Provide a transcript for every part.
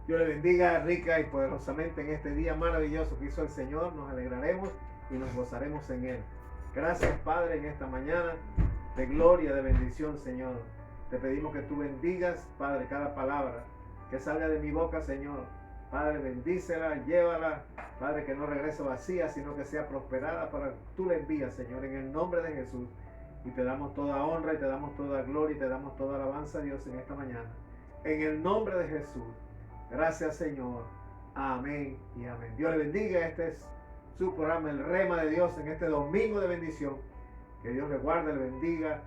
Dios le bendiga rica y poderosamente en este día maravilloso que hizo el Señor. Nos alegraremos y nos gozaremos en Él. Gracias, Padre, en esta mañana de gloria, de bendición, Señor. Te pedimos que tú bendigas, Padre, cada palabra que salga de mi boca, Señor. Padre, bendícela, llévala, Padre, que no regrese vacía, sino que sea prosperada para que tú la envías, Señor, en el nombre de Jesús. Y te damos toda honra y te damos toda gloria y te damos toda alabanza a Dios en esta mañana. En el nombre de Jesús. Gracias, Señor. Amén y amén. Dios le bendiga. Este es su programa, el Rema de Dios, en este domingo de bendición. Que Dios le guarde, le bendiga,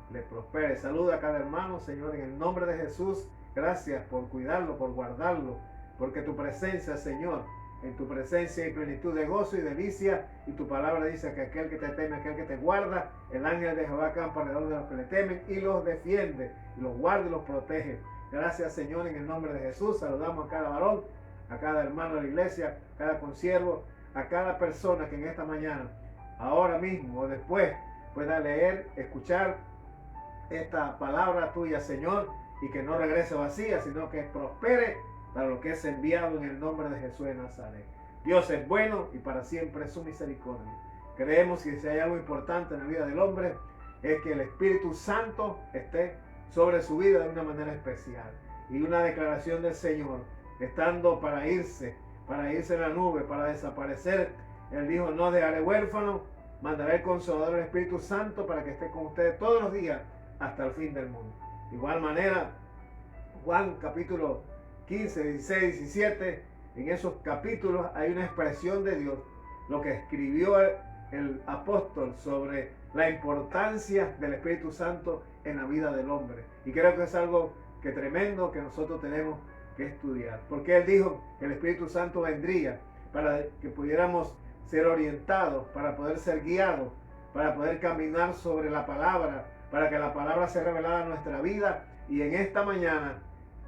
le prospere. Saluda a cada hermano, Señor, en el nombre de Jesús. Gracias por cuidarlo, por guardarlo, porque tu presencia, Señor, en tu presencia hay plenitud de gozo y delicia, y tu palabra dice que aquel que te teme, aquel que te guarda, el ángel de Jehová acampa alrededor de los que le temen y los defiende, y los guarda y los protege. Gracias, Señor, en el nombre de Jesús. Saludamos a cada varón, a cada hermano de la iglesia, a cada consiervo, a cada persona que en esta mañana, ahora mismo o después, pueda leer, escuchar esta palabra tuya, Señor, y que no regrese vacía, sino que prospere para lo que es enviado en el nombre de Jesús de Nazaret. Dios es bueno y para siempre es su misericordia. Creemos que si hay algo importante en la vida del hombre, es que el Espíritu Santo esté sobre su vida de una manera especial. Y una declaración del Señor, estando para irse en la nube, para desaparecer, Él dijo: no dejaré huérfano, mandaré el Consolador, el Espíritu Santo, para que esté con ustedes todos los días hasta el fin del mundo. De igual manera, Juan capítulo 15, 16, 17, en esos capítulos hay una expresión de Dios, lo que escribió el apóstol sobre la importancia del Espíritu Santo en la vida del hombre. Y creo que es algo que tremendo que nosotros tenemos que estudiar. Porque Él dijo que el Espíritu Santo vendría para que pudiéramos ser orientados, para poder ser guiados, para poder caminar sobre la palabra, para que la palabra sea revelada en nuestra vida. Y en esta mañana,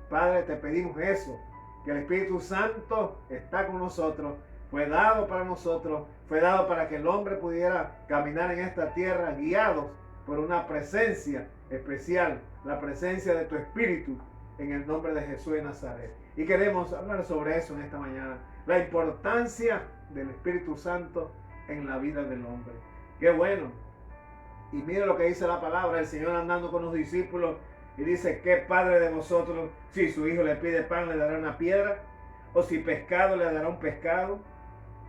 Padre, te pedimos eso, que el Espíritu Santo está con nosotros, fue dado para nosotros, fue dado para que el hombre pudiera caminar en esta tierra guiados por una presencia especial, la presencia de tu Espíritu, en el nombre de Jesús de Nazaret. Y queremos hablar sobre eso en esta mañana, la importancia del Espíritu Santo en la vida del hombre. Qué bueno. Y mira lo que dice la palabra, el Señor andando con los discípulos, y dice: ¿qué padre de vosotros, si su hijo le pide pan, le dará una piedra? ¿O si pescado, le dará un pescado?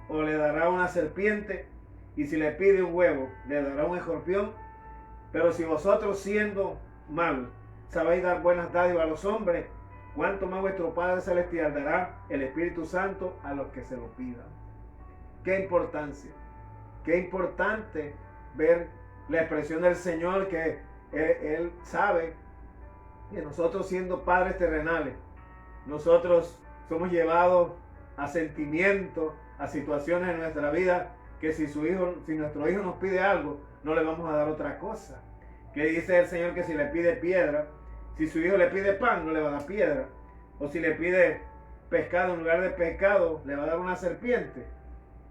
¿O le dará una serpiente? Y si le pide un huevo, le dará un escorpión. Pero si vosotros, siendo malos, sabéis dar buenas dádivas a los hombres, ¿cuánto más vuestro Padre Celestial dará el Espíritu Santo a los que se lo pidan? Qué importancia, qué importante ver la expresión del Señor, que Él sabe que nosotros, siendo padres terrenales, nosotros somos llevados a sentimientos, a situaciones en nuestra vida, que si nuestro hijo nos pide algo, no le vamos a dar otra cosa. Que dice el Señor que si le pide piedra, si su hijo le pide pan, no le va a dar piedra. O si le pide pescado, en lugar de pescado, le va a dar una serpiente.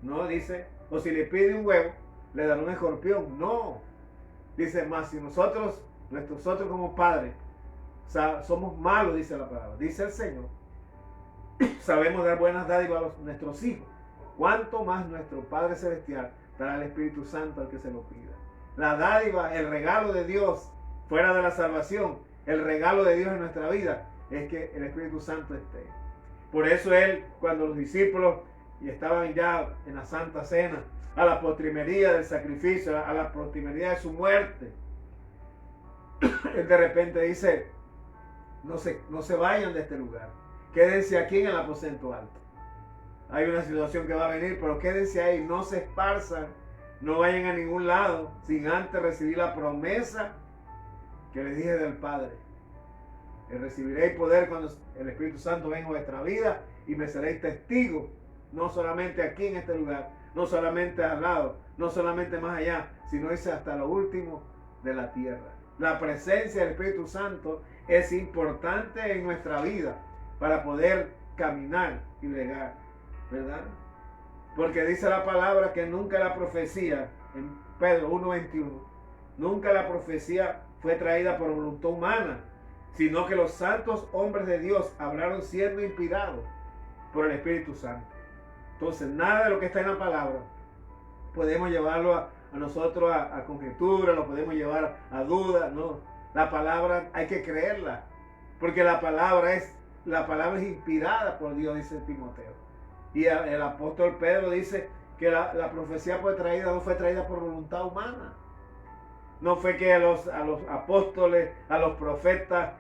No, dice. O si le pide un huevo, le dará un escorpión. No. Dice más, si nosotros como padres, somos malos, dice la palabra, dice el Señor, sabemos dar buenas dádivas a nuestros hijos, cuánto más nuestro Padre Celestial dará el Espíritu Santo al que se lo pida. La dádiva, el regalo de Dios, fuera de la salvación, el regalo de Dios en nuestra vida, es que el Espíritu Santo esté. Por eso Él, cuando los discípulos estaban ya en la Santa Cena, a la postrimería del sacrificio, a la postrimería de su muerte, Él de repente dice: no se vayan de este lugar, quédense aquí en el aposento alto. Hay una situación que va a venir, pero quédense ahí, no se esparzan, no vayan a ningún lado sin antes recibir la promesa que les dije del Padre. Recibiréis poder cuando el Espíritu Santo venga a vuestra vida, y me seréis testigos, no solamente aquí en este lugar, no solamente al lado, no solamente más allá, sino hasta lo último de la tierra. La presencia del Espíritu Santo es importante en nuestra vida para poder caminar y bregar, ¿verdad? Porque dice la palabra que nunca la profecía, en Pedro 1:21, nunca la profecía fue traída por voluntad humana, sino que los santos hombres de Dios hablaron siendo inspirados por el Espíritu Santo. Entonces, nada de lo que está en la palabra podemos llevarlo a nosotros a conjetura, lo podemos llevar a duda, no. La palabra hay que creerla, porque la palabra es inspirada por Dios, dice Timoteo. Y el apóstol Pedro dice que la profecía no fue traída por voluntad humana. No fue que a los apóstoles, a los profetas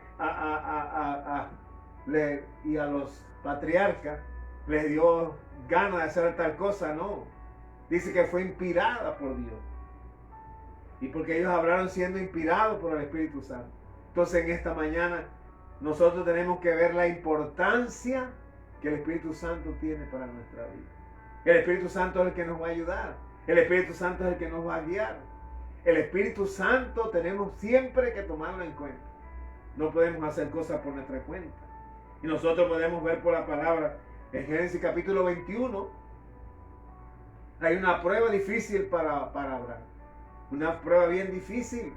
y a los patriarcas les dio ganas de hacer tal cosa, no. Dice que fue inspirada por Dios. Y porque ellos hablaron siendo inspirados por el Espíritu Santo. Entonces en esta mañana nosotros tenemos que ver la importancia que el Espíritu Santo tiene para nuestra vida. El Espíritu Santo es el que nos va a ayudar. El Espíritu Santo es el que nos va a guiar. El Espíritu Santo tenemos siempre que tomarlo en cuenta. No podemos hacer cosas por nuestra cuenta. Y nosotros podemos ver por la palabra en Génesis capítulo 21. Hay una prueba difícil para Abraham. Una prueba bien difícil.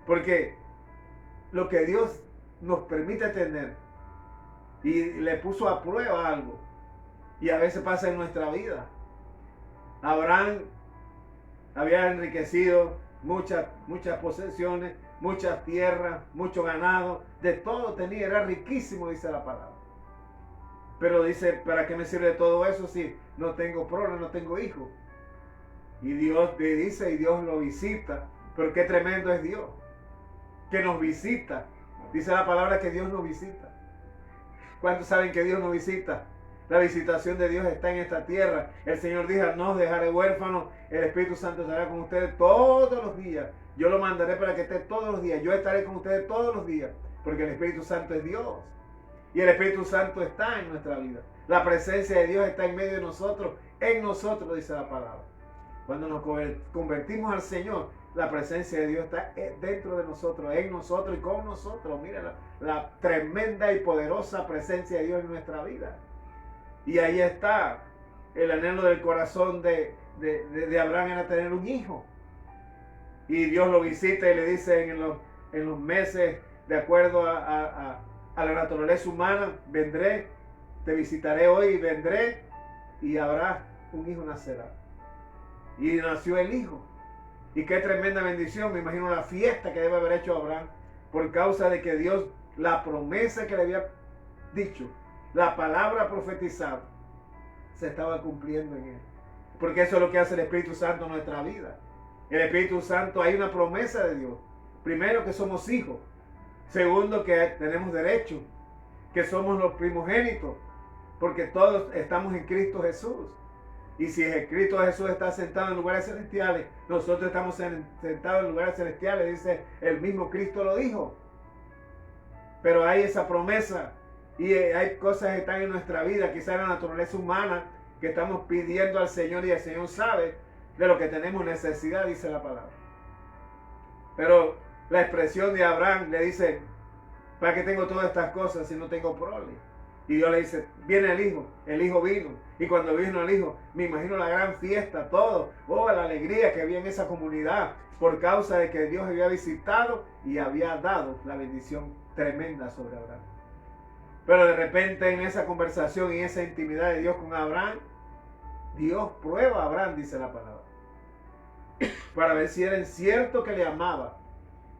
Porque lo que Dios nos permite tener y le puso a prueba algo. Y a veces pasa en nuestra vida. Abraham había enriquecido muchas posesiones, muchas tierras, mucho ganado, de todo tenía, era riquísimo, dice la palabra. Pero dice, ¿para qué me sirve todo eso si no tengo prole, no tengo hijo? Y Dios le dice, y Dios lo visita. Pero qué tremendo es Dios, que nos visita. Dice la palabra que Dios nos visita. ¿Cuántos saben que Dios nos visita? La visitación de Dios está en esta tierra. El Señor dijo, no os dejaré huérfanos, el Espíritu Santo estará con ustedes todos los días. Yo lo mandaré para que esté todos los días. Yo estaré con ustedes todos los días, porque el Espíritu Santo es Dios. Y el Espíritu Santo está en nuestra vida. La presencia de Dios está en medio de nosotros, en nosotros, dice la palabra. Cuando nos convertimos al Señor, la presencia de Dios está dentro de nosotros, en nosotros y con nosotros. Mira la tremenda y poderosa presencia de Dios en nuestra vida. Y ahí está el anhelo del corazón de Abraham, era tener un hijo. Y Dios lo visita y le dice en los meses, de acuerdo a la naturaleza humana, vendré, te visitaré hoy y vendré y habrá un hijo nacerá. Y nació el hijo. Y qué tremenda bendición, me imagino la fiesta que debe haber hecho Abraham por causa de que Dios, la promesa que le había dicho, la palabra profetizada, se estaba cumpliendo en él. Porque eso es lo que hace el Espíritu Santo en nuestra vida. El Espíritu Santo, hay una promesa de Dios. Primero, que somos hijos. Segundo, que tenemos derecho. Que somos los primogénitos. Porque todos estamos en Cristo Jesús. Y si Cristo Jesús está sentado en lugares celestiales, nosotros estamos sentados en lugares celestiales. Dice, el mismo Cristo lo dijo. Pero hay esa promesa. Y hay cosas que están en nuestra vida, quizás en la naturaleza humana, que estamos pidiendo al Señor y el Señor sabe de lo que tenemos necesidad, dice la palabra. Pero la expresión de Abraham le dice, ¿para qué tengo todas estas cosas si no tengo prole? Y Dios le dice, viene el hijo vino. Y cuando vino el hijo, me imagino la gran fiesta, todo, la alegría que había en esa comunidad, por causa de que Dios había visitado y había dado la bendición tremenda sobre Abraham. Pero de repente en esa conversación y esa intimidad de Dios con Abraham, Dios prueba a Abraham, dice la palabra, para ver si era cierto que le amaba,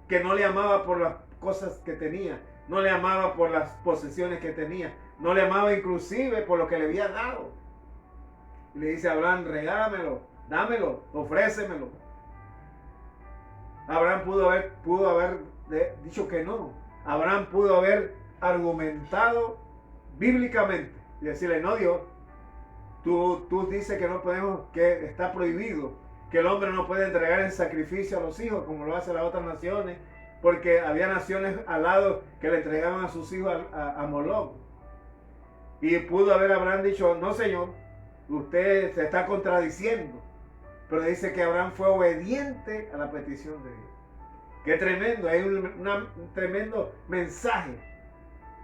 que no le amaba por las cosas que tenía, no le amaba por las posesiones que tenía, no le amaba inclusive por lo que le había dado. Y le dice a Abraham, regálamelo, dámelo, ofrécemelo. Abraham pudo haber dicho que no. Abraham pudo haber argumentado bíblicamente y decirle, no, Dios, tú dices que no podemos, que está prohibido, que el hombre no puede entregar en sacrificio a los hijos como lo hacen las otras naciones, porque había naciones al lado que le entregaban a sus hijos a Moloch. Y pudo haber Abraham dicho, no, Señor, usted se está contradiciendo. Pero dice que Abraham fue obediente a la petición de Dios. Qué tremendo, hay un tremendo mensaje.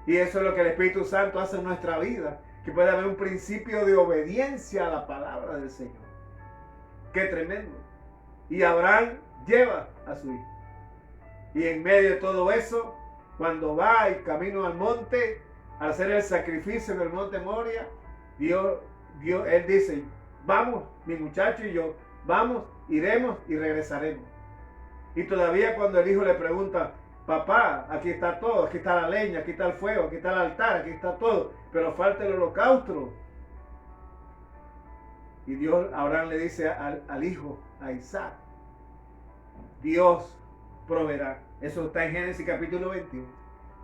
Y eso es lo que el Espíritu Santo hace en nuestra vida, que puede haber un principio de obediencia a la palabra del Señor. Qué tremendo. Y Abraham lleva a su hijo. Y en medio de todo eso, Cuando va y camino al monte, a hacer el sacrificio en el monte Moria, él dice, vamos, mi muchacho y yo, vamos, iremos y regresaremos. Y todavía cuando el hijo le pregunta, papá, aquí está todo, aquí está la leña, aquí está el fuego, aquí está el altar, aquí está todo, pero falta el holocausto. Y Dios, Abraham le dice al hijo, a Isaac, Dios proveerá. Eso está en Génesis capítulo 21.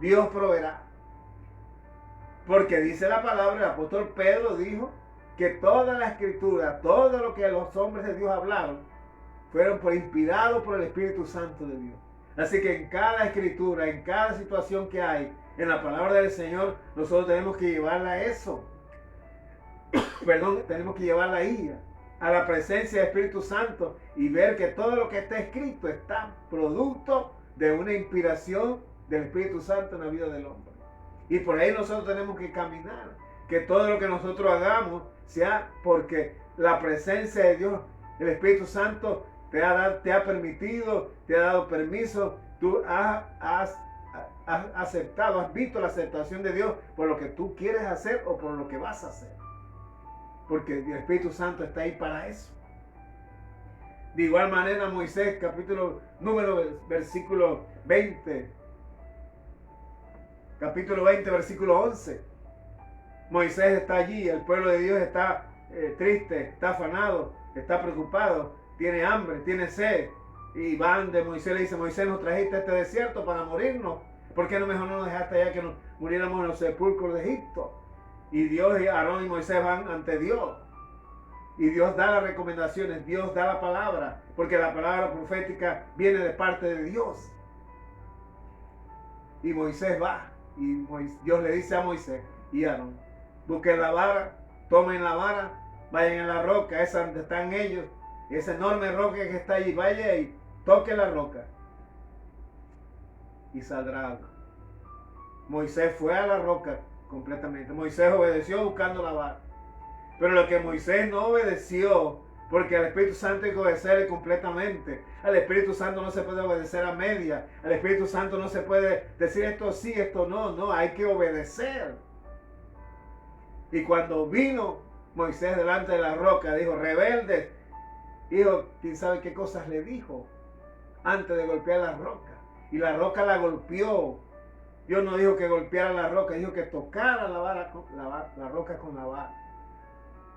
Dios proveerá. Porque dice la palabra, el apóstol Pedro dijo que toda la escritura, todo lo que los hombres de Dios hablaron, fueron inspirados por el Espíritu Santo de Dios. Así que en cada escritura, en cada situación que hay, en la palabra del Señor, nosotros tenemos que llevarla a eso. Tenemos que llevarla ahí, a la presencia del Espíritu Santo y ver que todo lo que está escrito está producto de una inspiración del Espíritu Santo en la vida del hombre. Y por ahí nosotros tenemos que caminar. Que todo lo que nosotros hagamos sea porque la presencia de Dios, el Espíritu Santo, te ha permitido, te ha dado permiso. Tú has aceptado, has visto la aceptación de Dios por lo que tú quieres hacer o por lo que vas a hacer. Porque el Espíritu Santo está ahí para eso. De igual manera, Moisés, versículo 20. Capítulo 20, versículo 11. Moisés está allí, el pueblo de Dios está triste, está afanado, está preocupado, tiene hambre, tiene sed. Y van de Moisés, le dice, Moisés, nos trajiste a este desierto para morirnos. ¿Por qué no mejor no nos dejaste allá que nos muriéramos en los sepulcros de Egipto? Y Dios, y Aarón y Moisés van ante Dios. Y Dios da las recomendaciones, Dios da la palabra, porque la palabra profética viene de parte de Dios. Y Moisés va, y Dios le dice a Moisés y a Aarón, busquen la vara, tomen la vara, vayan a la roca, esa donde están ellos, esa enorme roca que está allí, vaya y toque la roca. Y saldrá agua. Moisés fue a la roca completamente. Moisés obedeció buscando la vara. Pero lo que Moisés no obedeció, porque al Espíritu Santo hay que obedecerle completamente. Al Espíritu Santo no se puede obedecer a media. Al Espíritu Santo no se puede decir esto sí, esto no. No, hay que obedecer. Y cuando vino Moisés delante de la roca, dijo, rebeldes. Dijo, quién sabe qué cosas le dijo antes de golpear la roca. Y la roca la golpeó. Dios no dijo que golpeara la roca, dijo que tocara la roca con la vara.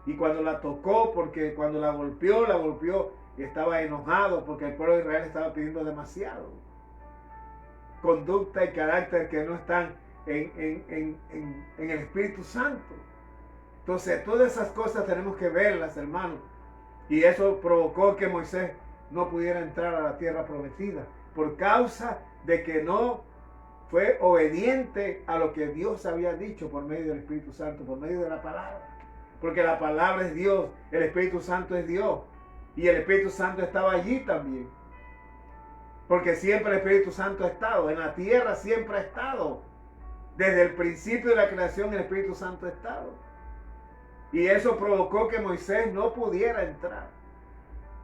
Y cuando la tocó, porque cuando la golpeó y estaba enojado porque el pueblo de Israel estaba pidiendo demasiado. Conducta y carácter que no están en el Espíritu Santo. Entonces, todas esas cosas tenemos que verlas, hermanos. Y eso provocó que Moisés no pudiera entrar a la tierra prometida por causa de que no fue obediente a lo que Dios había dicho por medio del Espíritu Santo, por medio de la palabra. Porque la palabra es Dios, el Espíritu Santo es Dios. Y el Espíritu Santo estaba allí también. Porque siempre el Espíritu Santo ha estado, en la tierra siempre ha estado. Desde el principio de la creación el Espíritu Santo ha estado. Y eso provocó que Moisés no pudiera entrar.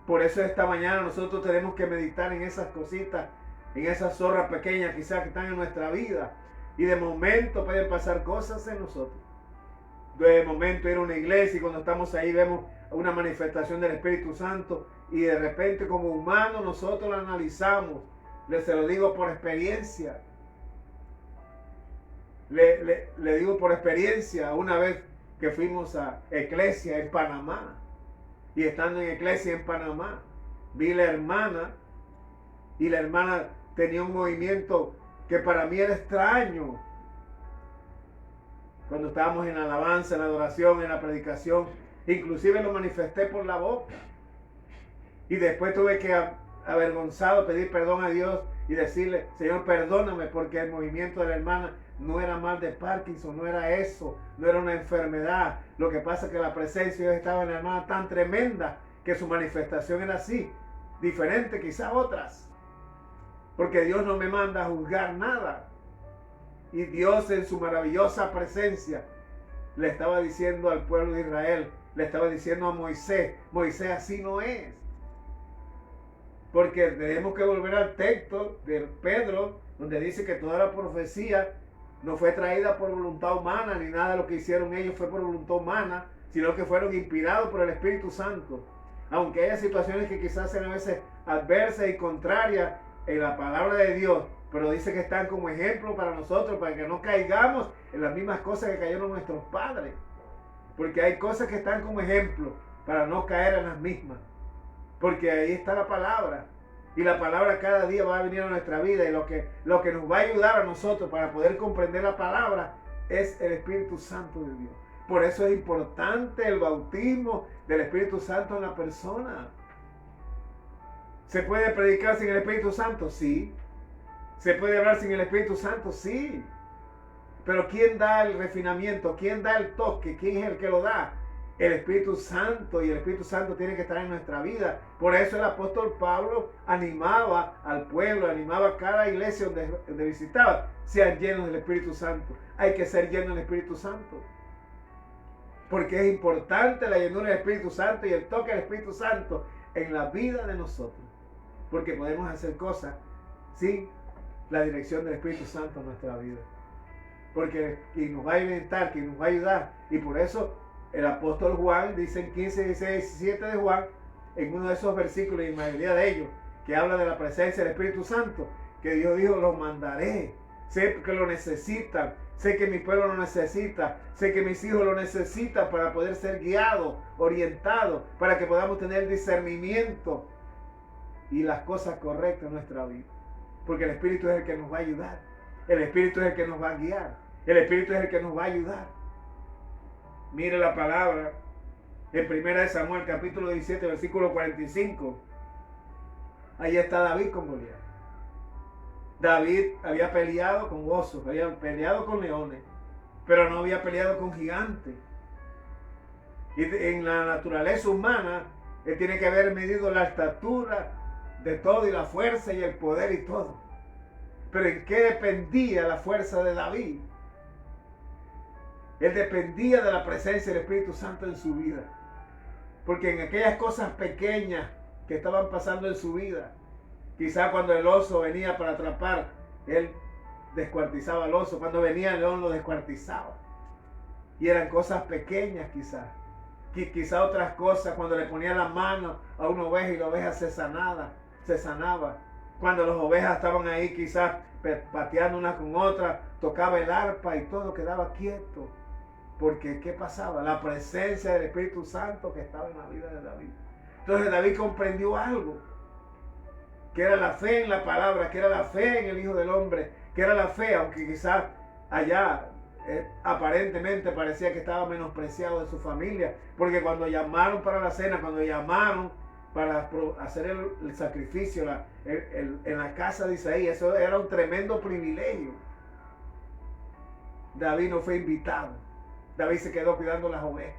Por eso esta mañana nosotros tenemos que meditar en esas cositas, en esas zorras pequeñas quizás que están en nuestra vida. Y de momento pueden pasar cosas en nosotros. De momento ir a una iglesia y cuando estamos ahí vemos una manifestación del Espíritu Santo y de repente como humanos nosotros la analizamos. Se lo digo por experiencia. Le digo por experiencia, una vez que fuimos a Iglesia en Panamá y estando en Iglesia en Panamá vi la hermana y la hermana tenía un movimiento que para mí era extraño. Cuando estábamos en la alabanza, en la adoración, en la predicación, inclusive lo manifesté por la boca. Y después tuve que, avergonzado, pedir perdón a Dios y decirle, Señor, perdóname, porque el movimiento de la hermana no era mal de Parkinson, no era eso, no era una enfermedad. Lo que pasa es que la presencia de Dios estaba en la hermana tan tremenda que su manifestación era así, diferente quizás otras. Porque Dios no me manda a juzgar nada. Y Dios en su maravillosa presencia le estaba diciendo al pueblo de Israel, le estaba diciendo a Moisés, Moisés así no es. Porque tenemos que volver al texto de Pedro, donde dice que toda la profecía no fue traída por voluntad humana, ni nada de lo que hicieron ellos fue por voluntad humana, sino que fueron inspirados por el Espíritu Santo. Aunque haya situaciones que quizás sean a veces adversas y contrarias en la palabra de Dios, pero dice que están como ejemplo para nosotros, para que no caigamos en las mismas cosas que cayeron nuestros padres. Porque hay cosas que están como ejemplo para no caer en las mismas. Porque ahí está la palabra. Y la palabra cada día va a venir a nuestra vida. Y lo que nos va a ayudar a nosotros para poder comprender la palabra es el Espíritu Santo de Dios. Por eso es importante el bautismo del Espíritu Santo en la persona. ¿Se puede predicar sin el Espíritu Santo? Sí. ¿Se puede hablar sin el Espíritu Santo? Sí. Pero ¿quién da el refinamiento? ¿Quién da el toque? ¿Quién es el que lo da? El Espíritu Santo, y el Espíritu Santo tiene que estar en nuestra vida. Por eso el apóstol Pablo animaba al pueblo, animaba a cada iglesia donde visitaba, sean llenos del Espíritu Santo. Hay que ser llenos del Espíritu Santo. Porque es importante la llenura del Espíritu Santo y el toque del Espíritu Santo en la vida de nosotros. Porque podemos hacer cosas sin la dirección del Espíritu Santo en nuestra vida. Porque quien nos va a alimentar, quien nos va a ayudar. Y por eso el apóstol Juan dice en 15, 16, 17 de Juan, en uno de esos versículos, y mayoría de ellos, que habla de la presencia del Espíritu Santo, que Dios dijo, los mandaré. Sé que lo necesitan, sé que mi pueblo lo necesita, sé que mis hijos lo necesitan para poder ser guiados, orientados, para que podamos tener discernimiento y las cosas correctas en nuestra vida. Porque el Espíritu es el que nos va a ayudar, el Espíritu es el que nos va a guiar, el Espíritu es el que nos va a ayudar. Mire la palabra en 1 Samuel capítulo 17 versículo 45. Ahí está David con Goliat. David había peleado con osos, había peleado con leones, pero no había peleado con gigantes. Y en la naturaleza humana, él tiene que haber medido la estatura de todo y la fuerza y el poder y todo. Pero ¿en qué dependía la fuerza de David? Él dependía de la presencia del Espíritu Santo en su vida. Porque en aquellas cosas pequeñas que estaban pasando en su vida, quizá cuando el oso venía para atrapar, él descuartizaba al oso. Cuando venía el león lo descuartizaba. Y eran cosas pequeñas quizá. Quizá otras cosas, cuando le ponía la mano a una oveja y la oveja se sanaba. Cuando las ovejas estaban ahí quizás pateando una con otra, tocaba el arpa y todo quedaba quieto. Porque ¿qué pasaba? La presencia del Espíritu Santo que estaba en la vida de David. Entonces David comprendió algo, que era la fe en la palabra, que era la fe en el Hijo del Hombre, que era la fe, aunque quizás allá aparentemente parecía que estaba menospreciado de su familia, porque cuando llamaron para la cena, cuando llamaron para hacer el sacrificio en la casa de Isaí, eso era un tremendo privilegio. David no fue invitado. David se quedó cuidando las ovejas.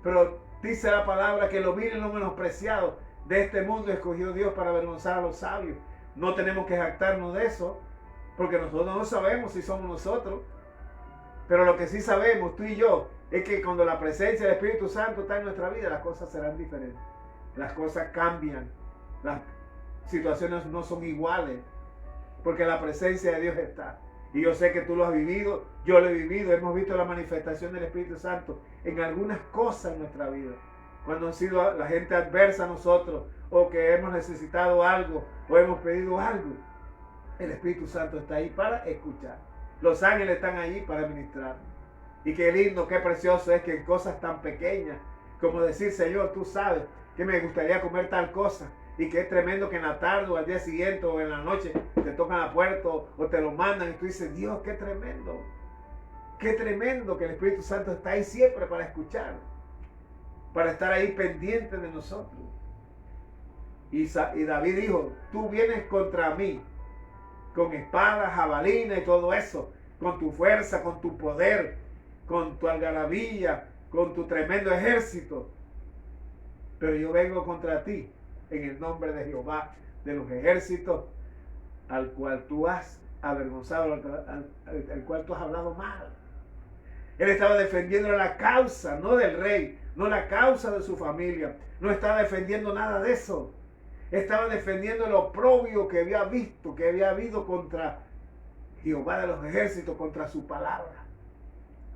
Pero dice la palabra que lo vil y lo menospreciado de este mundo escogió Dios para avergonzar a los sabios. No tenemos que jactarnos de eso, porque nosotros no sabemos si somos nosotros. Pero lo que sí sabemos, tú y yo, es que cuando la presencia del Espíritu Santo está en nuestra vida, las cosas serán diferentes. Las cosas cambian. Las situaciones no son iguales, porque la presencia de Dios está. Y yo sé que tú lo has vivido, yo lo he vivido, hemos visto la manifestación del Espíritu Santo en algunas cosas en nuestra vida. Cuando han sido la gente adversa a nosotros, o que hemos necesitado algo, o hemos pedido algo, el Espíritu Santo está ahí para escuchar. Los ángeles están allí para ministrar. Y qué lindo, qué precioso es que en cosas tan pequeñas, como decir, Señor, tú sabes que me gustaría comer tal cosa. Y que es tremendo que en la tarde o al día siguiente o en la noche te tocan la puerta o te lo mandan y tú dices, Dios, qué tremendo. Qué tremendo que el Espíritu Santo está ahí siempre para escuchar. Para estar ahí pendiente de nosotros. Y David dijo, tú vienes contra mí con espada, jabalina y todo eso. Con tu fuerza, con tu poder, con tu algarabía, con tu tremendo ejército. Pero yo vengo contra ti en el nombre de Jehová de los ejércitos, al cual tú has avergonzado, al cual tú has hablado mal. Él estaba defendiendo la causa, no del rey, no la causa de su familia. No estaba defendiendo nada de eso. Estaba defendiendo el oprobio que había visto, que había habido contra Jehová de los ejércitos, contra su palabra.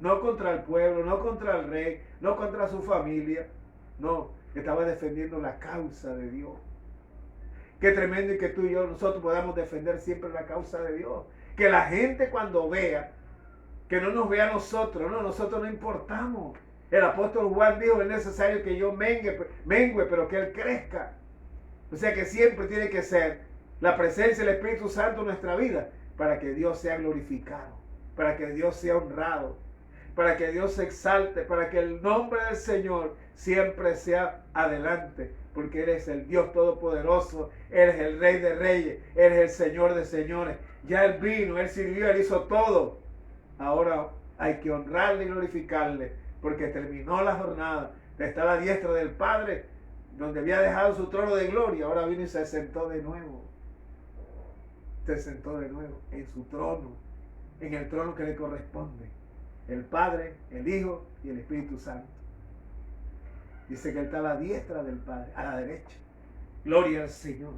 No contra el pueblo, no contra el rey, no contra su familia. No, estaba defendiendo la causa de Dios. Qué tremendo y que tú y yo, nosotros podamos defender siempre la causa de Dios. Que la gente cuando vea, que no nos vea a nosotros, no, nosotros no importamos. El apóstol Juan dijo, es necesario que yo mengue, pero que Él crezca. O sea que siempre tiene que ser la presencia del Espíritu Santo en nuestra vida para que Dios sea glorificado, para que Dios sea honrado, para que Dios se exalte, para que el nombre del Señor siempre sea adelante, porque Él es el Dios Todopoderoso, Él es el Rey de Reyes, Él es el Señor de Señores. Ya Él vino, Él sirvió, Él hizo todo. Ahora hay que honrarle y glorificarle, porque terminó la jornada, está a la diestra del Padre, donde había dejado su trono de gloria. Ahora vino y se sentó de nuevo. Se sentó de nuevo en su trono, en el trono que le corresponde. El Padre, el Hijo y el Espíritu Santo. Dice que Él está a la diestra del Padre, a la derecha. Gloria al Señor.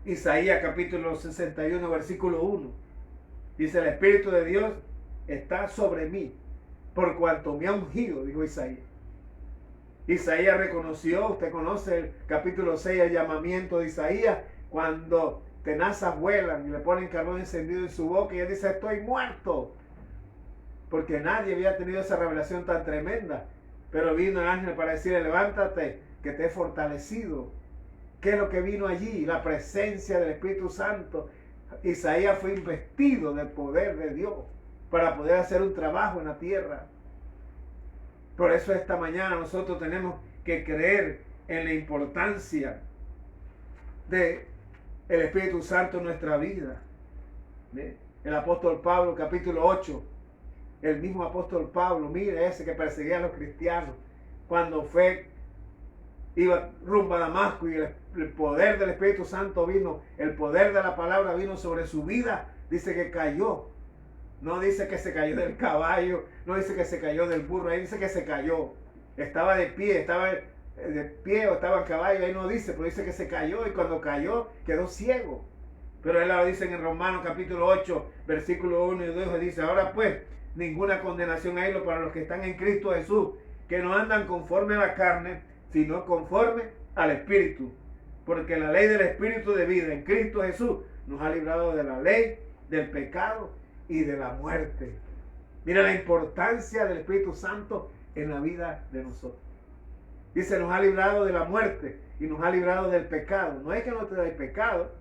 Isaías capítulo 61, versículo 1. Dice, el Espíritu de Dios está sobre mí, por cuanto me ha ungido, dijo Isaías. Isaías reconoció, usted conoce el capítulo 6, el llamamiento de Isaías, cuando tenazas vuelan y le ponen carbón encendido en su boca y él dice, estoy muerto. Porque nadie había tenido esa revelación tan tremenda. Pero vino el ángel para decirle, levántate, que te he fortalecido. ¿Qué es lo que vino allí? La presencia del Espíritu Santo. Isaías fue investido del poder de Dios para poder hacer un trabajo en la tierra. Por eso esta mañana nosotros tenemos que creer en la importancia de el Espíritu Santo en nuestra vida. El apóstol Pablo, capítulo 8, el mismo apóstol Pablo, mire ese que perseguía a los cristianos, cuando iba rumbo a Damasco y el poder del Espíritu Santo vino, el poder de la palabra vino sobre su vida, dice que cayó. No dice que se cayó del caballo, no dice que se cayó del burro, ahí dice que se cayó. Estaba de pie o estaba en caballo, ahí no dice, pero dice que se cayó y cuando cayó quedó ciego. Pero él lo dice en Romanos capítulo 8, versículo 1 y 2, dice, ahora pues, ninguna condenación hay para los que están en Cristo Jesús, que no andan conforme a la carne, sino conforme al Espíritu. Porque la ley del Espíritu de vida en Cristo Jesús nos ha librado de la ley, del pecado y de la muerte. Mira la importancia del Espíritu Santo en la vida de nosotros. Dice, nos ha librado de la muerte y nos ha librado del pecado. No es que no te dé pecado,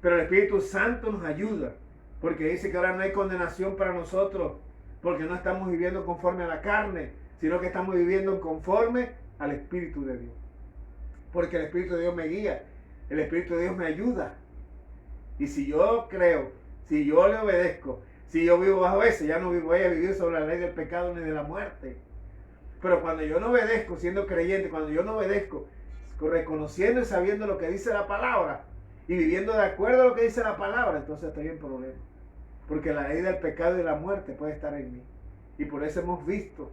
pero el Espíritu Santo nos ayuda. Porque dice que ahora no hay condenación para nosotros, porque no estamos viviendo conforme a la carne, sino que estamos viviendo conforme al Espíritu de Dios. Porque el Espíritu de Dios me guía, el Espíritu de Dios me ayuda. Y si yo creo, si yo le obedezco, si yo vivo bajo ese, ya no voy a vivir sobre la ley del pecado ni de la muerte. Pero cuando yo no obedezco, siendo creyente, cuando yo no obedezco, reconociendo y sabiendo lo que dice la palabra y viviendo de acuerdo a lo que dice la palabra, entonces estoy en problema. Porque la ley del pecado y de la muerte puede estar en mí. Y por eso hemos visto,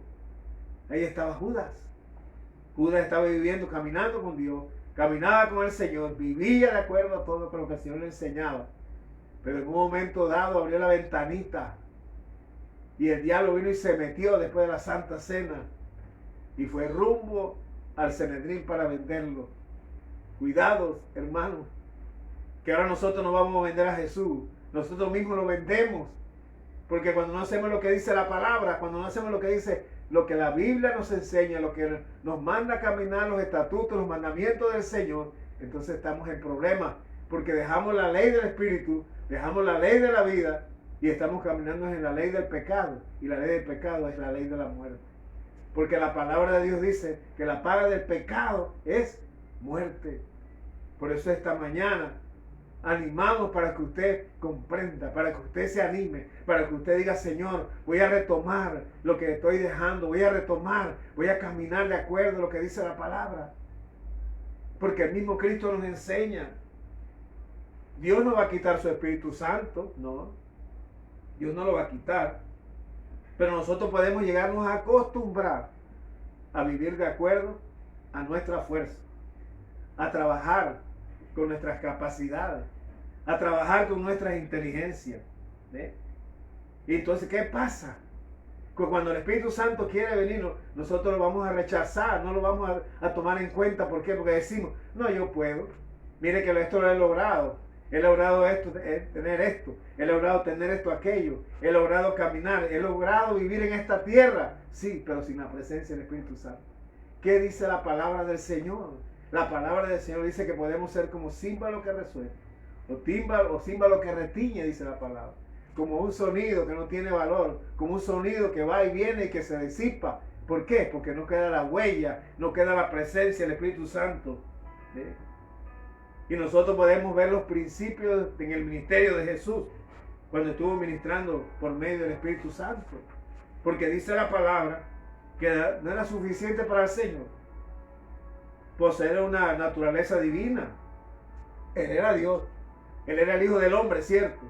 ahí estaba Judas. Judas estaba viviendo, caminando con Dios, caminaba con el Señor, vivía de acuerdo a todo lo que el Señor le enseñaba. Pero en un momento dado abrió la ventanita y el diablo vino y se metió después de la Santa Cena y fue rumbo al Sanedrín para venderlo. Cuidados, hermanos, que ahora nosotros no vamos a vender a Jesús, nosotros mismos lo vendemos, porque cuando no hacemos lo que dice la palabra, cuando no hacemos lo que dice, lo que la Biblia nos enseña, lo que nos manda a caminar, los estatutos, los mandamientos del Señor, entonces estamos en problemas, porque dejamos la ley del Espíritu, dejamos la ley de la vida y estamos caminando en la ley del pecado, y la ley del pecado es la ley de la muerte. Porque la palabra de Dios dice que la paga del pecado es muerte. Por eso esta mañana animamos para que usted comprenda, para que usted se anime, para que usted diga, Señor, voy a retomar lo que estoy dejando, voy a caminar de acuerdo a lo que dice la palabra. Porque el mismo Cristo nos enseña. Dios no va a quitar su Espíritu Santo, no. Dios no lo va a quitar. Pero nosotros podemos llegarnos a acostumbrar a vivir de acuerdo a nuestra fuerza, a trabajar con nuestras capacidades, a trabajar con nuestras inteligencias. ¿Ve? Y entonces, ¿qué pasa? Que cuando el Espíritu Santo quiere venir, nosotros lo vamos a rechazar, no lo vamos a tomar en cuenta. ¿Por qué? Porque decimos, no, yo puedo. Mire que esto lo he logrado. He logrado esto, tener esto. He logrado tener esto, aquello. He logrado caminar. He logrado vivir en esta tierra. Sí, pero sin la presencia del Espíritu Santo. ¿Qué dice la palabra del Señor? La palabra del Señor dice que podemos ser como címbalo que resuena. O címbalo que retiñe, dice la palabra. Como un sonido que no tiene valor. Como un sonido que va y viene y que se disipa. ¿Por qué? Porque no queda la huella, no queda la presencia del Espíritu Santo. ¿Sí? Y nosotros podemos ver los principios en el ministerio de Jesús cuando estuvo ministrando por medio del Espíritu Santo. Porque dice la palabra que no era suficiente para el Señor poseer una naturaleza divina. Él era Dios. Él era el Hijo del Hombre, ¿cierto?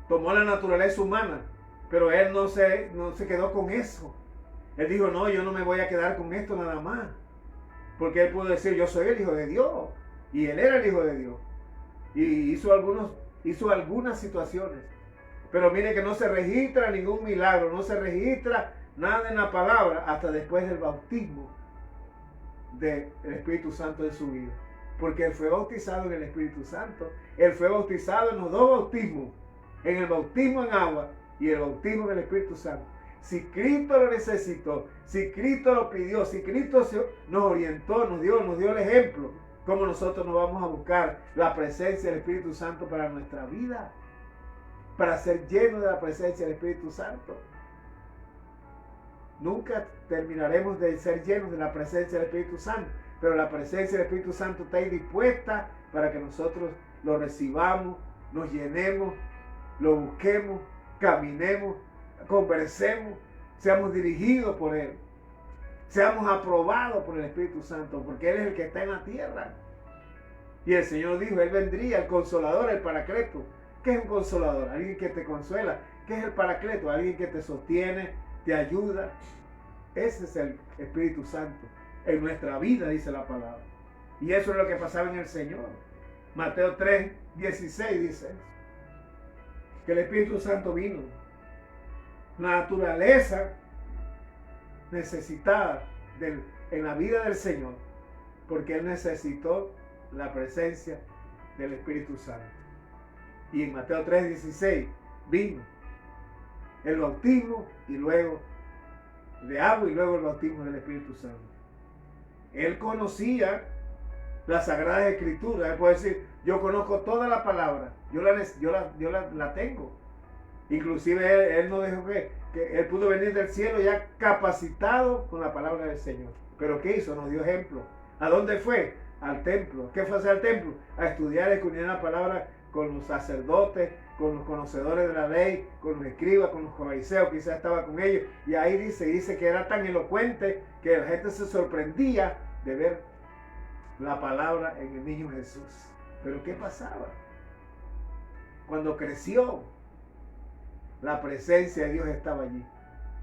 Tomó la naturaleza humana, pero Él no se quedó con eso. Él dijo, no, yo no me voy a quedar con esto nada más. Porque Él pudo decir, yo soy el Hijo de Dios. Y Él era el Hijo de Dios. Y hizo algunas situaciones. Pero mire que no se registra ningún milagro, no se registra nada en la palabra hasta después del bautismo del Espíritu Santo en su vida. Porque Él fue bautizado en el Espíritu Santo. Él fue bautizado en los dos bautismos. En el bautismo en agua y el bautismo en el Espíritu Santo. Si Cristo lo necesitó, si Cristo lo pidió, si Cristo nos orientó, nos dio el ejemplo, ¿cómo nosotros nos vamos a buscar la presencia del Espíritu Santo para nuestra vida? Para ser llenos de la presencia del Espíritu Santo. Nunca terminaremos de ser llenos de la presencia del Espíritu Santo, pero la presencia del Espíritu Santo está ahí dispuesta para que nosotros lo recibamos, nos llenemos, lo busquemos, caminemos, conversemos, seamos dirigidos por Él, seamos aprobados por el Espíritu Santo, porque Él es el que está en la tierra. Y el Señor dijo, Él vendría, el Consolador, el Paracleto. ¿Qué es un Consolador? Alguien que te consuela. ¿Qué es el Paracleto? Alguien que te sostiene, te ayuda. Ese es el Espíritu Santo en nuestra vida, dice la palabra. Y eso es lo que pasaba en el Señor. Mateo 3:16 dice que el Espíritu Santo vino. La naturaleza necesitada en la vida del Señor, porque Él necesitó la presencia del Espíritu Santo. Y en Mateo 3:16 vino el bautismo y luego de agua y luego el bautismo del Espíritu Santo. Él conocía las Sagradas Escrituras. Él puede decir, yo conozco toda la palabra, yo la tengo. Inclusive él no dejó que él pudo venir del cielo ya capacitado con la palabra del Señor. Pero ¿qué hizo? Nos dio ejemplo. ¿A dónde fue? Al templo. ¿Qué fue hacer al templo? A estudiar, a escudriñar la palabra con los sacerdotes, con los conocedores de la ley, con los escribas, con los fariseos, quizás estaba con ellos. Y ahí dice que era tan elocuente que la gente se sorprendía de ver la palabra en el niño Jesús. Pero ¿qué pasaba? Cuando creció, la presencia de Dios estaba allí.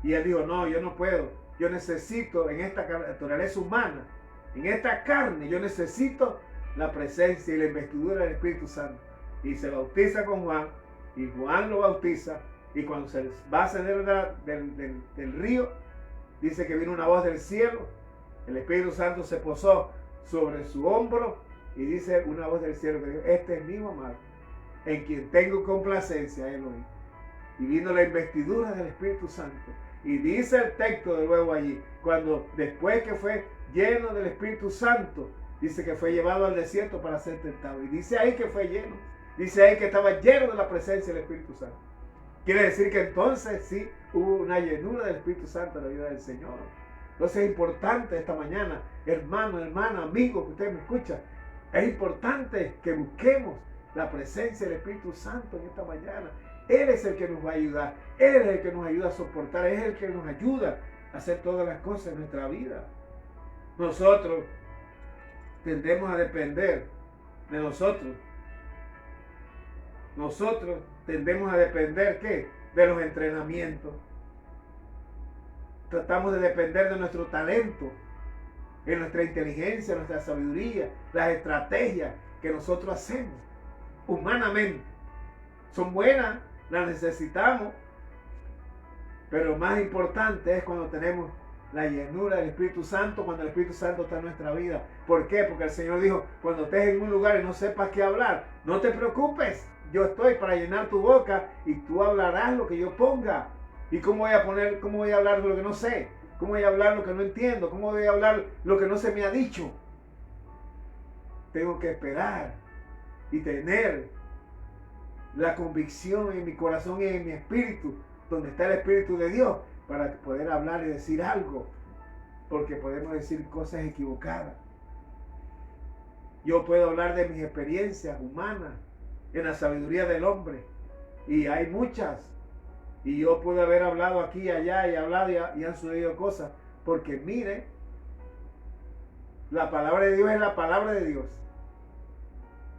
Y él dijo, no, yo no puedo. Yo necesito en esta naturaleza humana, en esta carne, yo necesito la presencia y la investidura del Espíritu Santo. Y se bautiza con Juan, y Juan lo bautiza, y cuando se va a salir del río, dice que vino una voz del cielo, el Espíritu Santo se posó sobre su hombro, y dice una voz del cielo que dijo, este es mi Hijo amado, en quien tengo complacencia, él oí. Y vino la investidura del Espíritu Santo. Y dice el texto de nuevo allí, cuando después que fue lleno del Espíritu Santo, dice que fue llevado al desierto para ser tentado. Y dice ahí que fue lleno. Dice ahí que estaba lleno de la presencia del Espíritu Santo. Quiere decir que entonces sí hubo una llenura del Espíritu Santo en la vida del Señor. Entonces es importante esta mañana, hermano, hermana, amigo que usted me escucha, es importante que busquemos la presencia del Espíritu Santo en esta mañana. Él es el que nos va a ayudar. Él es el que nos ayuda a soportar. Él es el que nos ayuda a hacer todas las cosas en nuestra vida. Nosotros tendemos a depender de nosotros. Nosotros tendemos a depender, ¿qué? De los entrenamientos. Tratamos de depender de nuestro talento. en nuestra inteligencia, nuestra sabiduría, las estrategias que nosotros hacemos humanamente. Son buenas, las necesitamos, pero más importante es cuando tenemos la llenura del Espíritu Santo, cuando el Espíritu Santo está en nuestra vida. ¿Por qué? Porque el Señor dijo, cuando estés en un lugar y no sepas qué hablar, no te preocupes, yo estoy para llenar tu boca y tú hablarás lo que yo ponga. ¿Y cómo voy a hablar de lo que no sé? ¿Cómo voy a hablar lo que no entiendo? ¿Cómo voy a hablar lo que no se me ha dicho? Tengo que esperar y tener la convicción en mi corazón y en mi espíritu, donde está el Espíritu de Dios, para poder hablar y decir algo, porque podemos decir cosas equivocadas. Yo puedo hablar de mis experiencias humanas en la sabiduría del hombre, y hay muchas, y yo puedo haber hablado aquí y allá y hablado y han sucedido cosas, porque mire, la palabra de Dios es la palabra de Dios,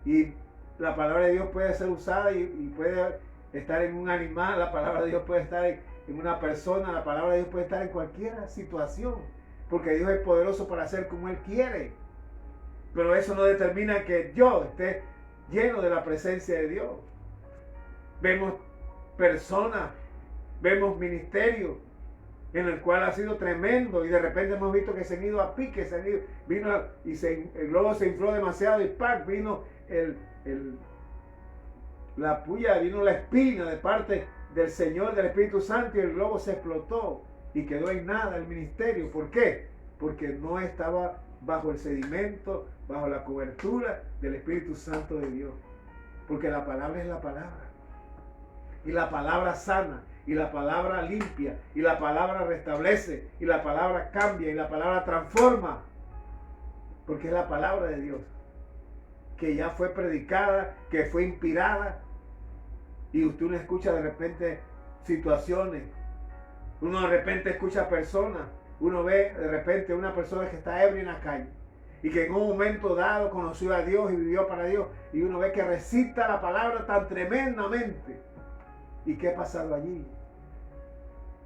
y la palabra de Dios puede ser usada y puede estar en un animal, la palabra de Dios puede estar en una persona, la palabra de Dios puede estar en cualquier situación, porque Dios es poderoso para hacer como Él quiere. Pero eso no determina que yo esté lleno de la presencia de Dios. Vemos personas, vemos ministerios en el cual ha sido tremendo y de repente hemos visto que se han ido a pique, el globo se infló demasiado y ¡pac! Vino la puya, vino la espina de parte del Señor, del Espíritu Santo, y el globo se explotó y quedó en nada el ministerio. ¿Por qué? Porque no estaba bajo el sedimento, bajo la cobertura del Espíritu Santo de Dios. Porque la palabra es la palabra. Y la palabra sana, y la palabra limpia, y la palabra restablece, y la palabra cambia, y la palabra transforma. Porque es la palabra de Dios, que ya fue predicada, que fue inspirada, y usted no escucha de repente situaciones, uno de repente escucha personas, uno ve de repente una persona que está ebria en la calle, y que en un momento dado conoció a Dios y vivió para Dios, y uno ve que recita la palabra tan tremendamente. ¿Y qué ha pasado allí?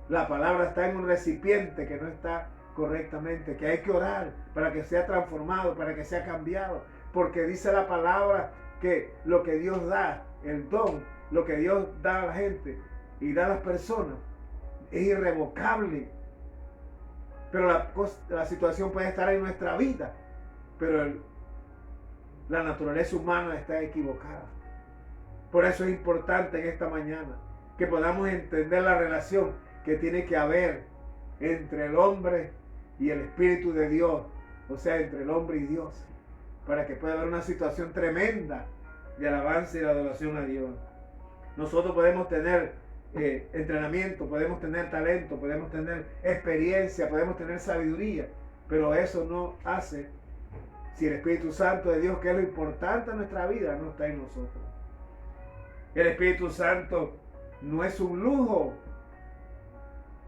La palabra está en un recipiente que no está correctamente, que hay que orar para que sea transformado, para que sea cambiado, porque dice la palabra que lo que Dios da, el don, lo que Dios da a la gente y da a las personas, es irrevocable. Pero la situación puede estar en nuestra vida, pero la naturaleza humana está equivocada. Por eso es importante en esta mañana que podamos entender la relación que tiene que haber entre el hombre y el Espíritu de Dios, o sea, entre el hombre y Dios, para que pueda haber una situación tremenda de alabanza y de adoración a Dios. Nosotros podemos tener entrenamiento, podemos tener talento, podemos tener experiencia, podemos tener sabiduría, pero eso no hace si el Espíritu Santo de Dios, que es lo importante en nuestra vida, no está en nosotros. El Espíritu Santo no es un lujo.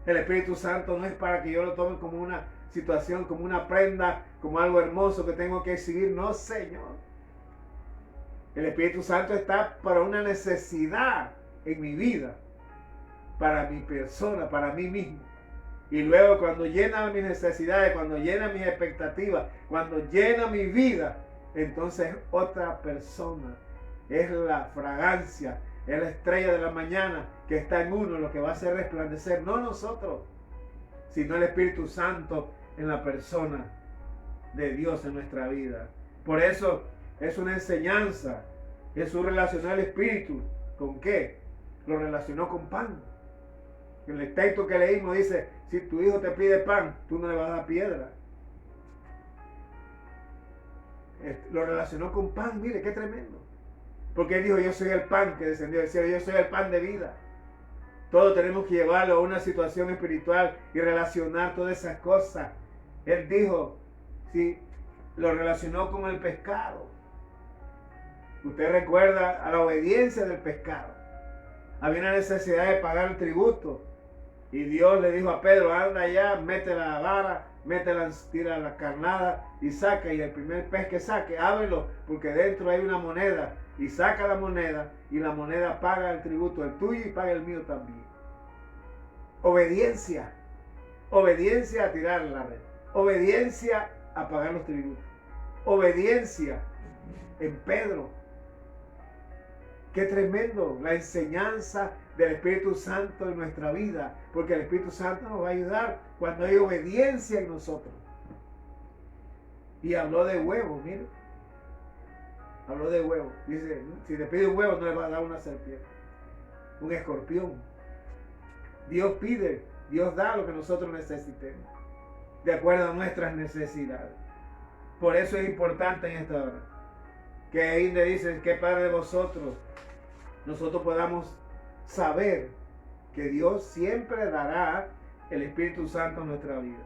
El Espíritu Santo no es para que yo lo tome como una situación, como una prenda, como algo hermoso que tengo que exhibir. No, Señor. El Espíritu Santo está para una necesidad en mi vida, para mi persona, para mí mismo. Y luego cuando llena mis necesidades, cuando llena mis expectativas, cuando llena mi vida, entonces otra persona. Es la fragancia, es la estrella de la mañana que está en uno, lo que va a hacer resplandecer, no nosotros, sino el Espíritu Santo en la persona de Dios en nuestra vida. Por eso es una enseñanza. Jesús relacionó el Espíritu ¿con qué? Lo relacionó con pan. En el texto que leímos dice, si tu hijo te pide pan, tú no le vas a dar piedra. Lo relacionó con pan, mire qué tremendo. Porque Él dijo, yo soy el pan que descendió del cielo, yo soy el pan de vida. Todos tenemos que llevarlo a una situación espiritual y relacionar todas esas cosas. Él dijo, sí, lo relacionó con el pescado. Usted recuerda a la obediencia del pescado. Había una necesidad de pagar el tributo. Y Dios le dijo a Pedro, anda allá, mete la vara, tira la carnada y saca. Y el primer pez que saque, ábrelo, porque dentro hay una moneda. Y saca la moneda, y la moneda paga el tributo, el tuyo, y paga el mío también. Obediencia. Obediencia a tirar la red. Obediencia a pagar los tributos. Obediencia en Pedro. Qué tremendo la enseñanza del Espíritu Santo en nuestra vida, porque el Espíritu Santo nos va a ayudar cuando hay obediencia en nosotros. Y habló de huevo, mire. Habló de huevo. Dice, si te pide un huevo no le va a dar una serpiente, un escorpión. Dios pide, Dios da lo que nosotros necesitemos, de acuerdo a nuestras necesidades. Por eso es importante en esta hora, que ahí le dice que Padre de vosotros, nosotros podamos saber que Dios siempre dará el Espíritu Santo en nuestra vida.